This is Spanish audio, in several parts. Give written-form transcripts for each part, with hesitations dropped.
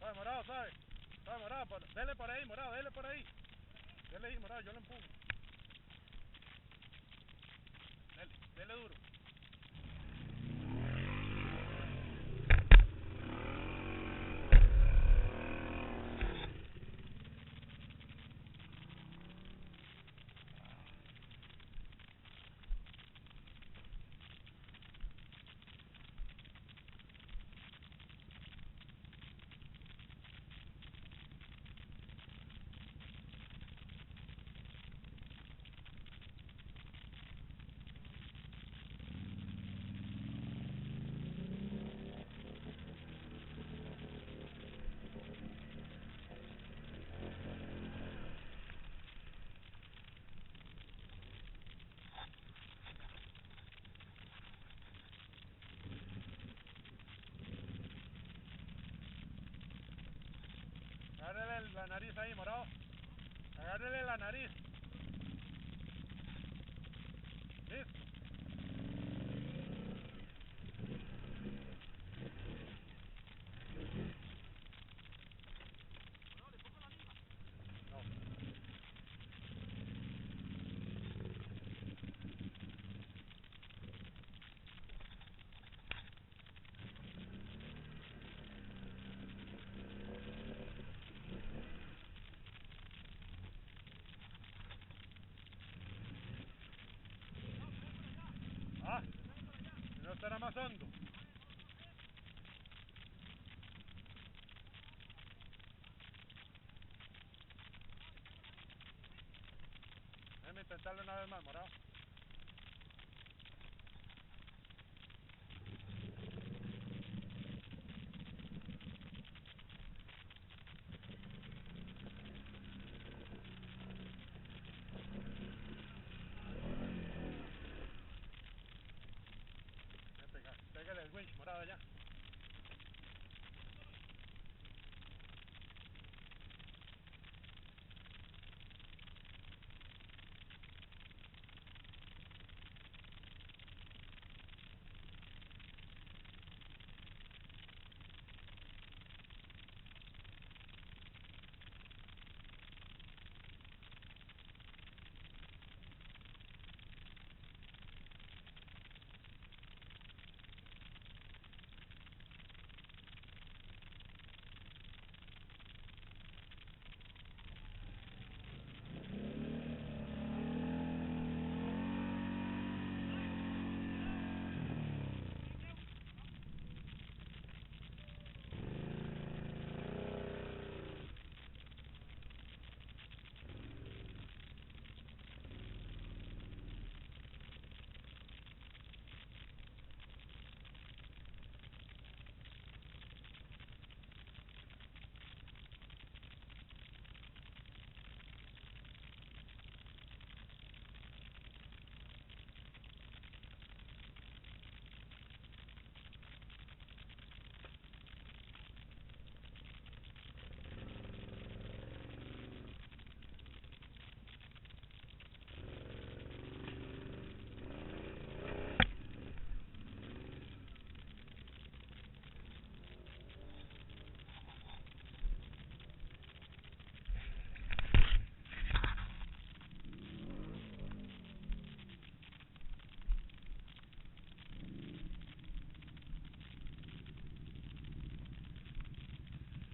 Suave, morado, suave. Suave, morado, dele por ahí, morado, dele por ahí. Dele ahí, morado, yo lo empujo. Dele duro. Agárrele la nariz ahí, morado. Agárrele la nariz. Listo. Ah, si no estará más hondo. Déjame intentarlo una vez más, morado. Pégale el winch, morado, allá.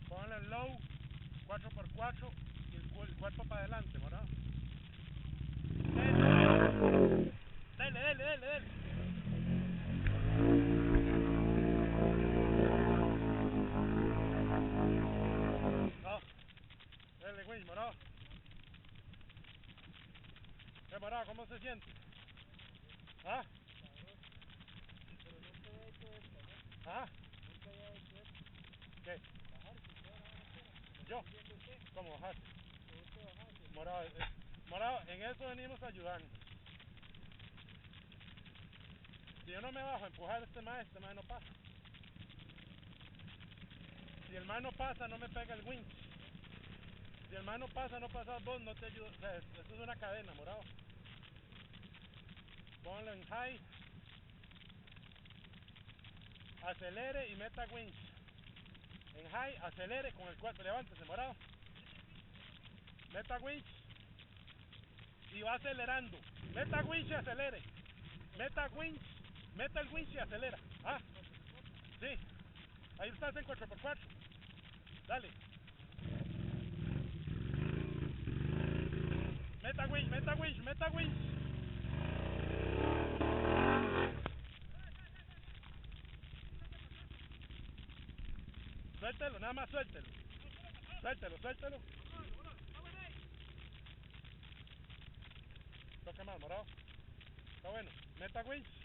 Ponle el low, 4x4 y el cuerpo para adelante, morado. Dele. No, dele, winch, morado. Morado, ¿cómo se siente? ¿Ah? ¿Ah? ¿Qué? ¿Yo? ¿Cómo bajaste? Morado, morado, en eso venimos a ayudarnos. Si yo no me bajo a empujar este mae no pasa. Si el mae no pasa, no me pega el winch. Si el mae no pasa, no pasas vos, no te ayudo. O sea, esto es una cadena, morado. Ponlo en high. Acelere y meta winch. En high, acelere con el cuerpo, levántese, morado. Meta winch. Y va acelerando. Meta winch y acelere. Meta winch. Meta el winch y acelera. Ah, sí. Ahí estás en 4x4. Dale. Meta winch, meta winch, meta winch. Suéltelo, nada más suéltelo. Suéltelo, suéltelo. Toca más, morado. Está bueno. Meta winch.